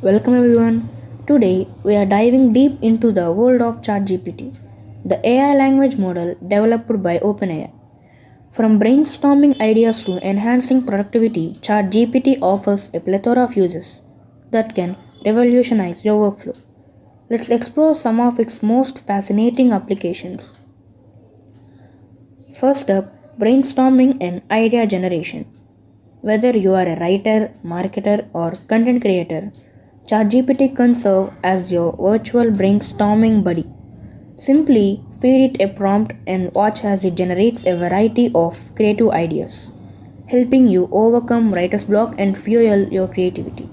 Welcome everyone. Today we are diving deep into the world of ChatGPT, the AI language model developed by OpenAI. From brainstorming ideas to enhancing productivity, ChatGPT offers a plethora of uses that can revolutionize your workflow. Let's explore some of its most fascinating applications. First up, brainstorming and idea generation. Whether you are a writer, marketer, or content creator, ChatGPT can serve as your virtual brainstorming buddy. Simply feed it a prompt and watch as it generates a variety of creative ideas, helping you overcome writer's block and fuel your creativity.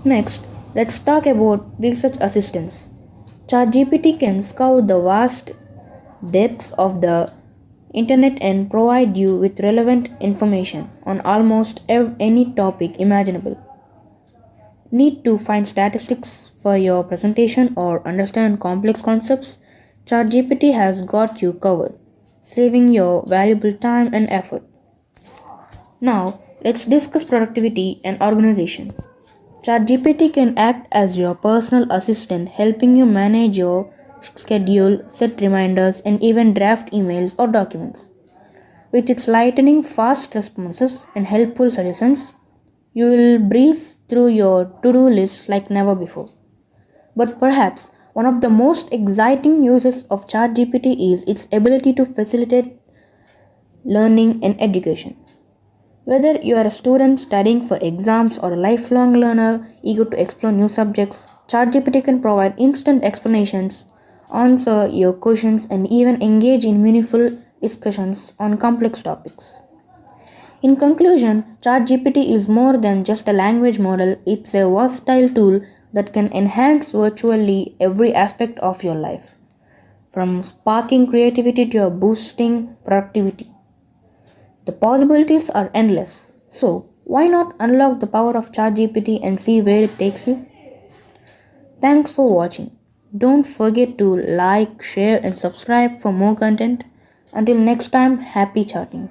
Next, let's talk about research assistance. ChatGPT can scour the vast depths of the internet and provide you with relevant information on almost any topic imaginable. Need to find statistics for your presentation or understand complex concepts? ChatGPT has got you covered, saving your valuable time and effort. Now, let's discuss productivity and organization. ChatGPT can act as your personal assistant, helping you manage your schedule, set reminders, and even draft emails or documents. With its lightning fast responses and helpful suggestions, you will breeze through your to do list like never before. But perhaps one of the most exciting uses of ChatGPT is its ability to facilitate learning and education. Whether you are a student studying for exams or a lifelong learner eager to explore new subjects, ChatGPT can provide instant explanations, answer your questions, and even engage in meaningful discussions on complex topics. In conclusion, ChatGPT is more than just a language model, it's a versatile tool that can enhance virtually every aspect of your life, from sparking creativity to boosting productivity. The possibilities are endless. So, why not unlock the power of ChatGPT and see where it takes you? Thanks for watching. Don't forget to like, share, and subscribe for more content. Until next time, happy charting.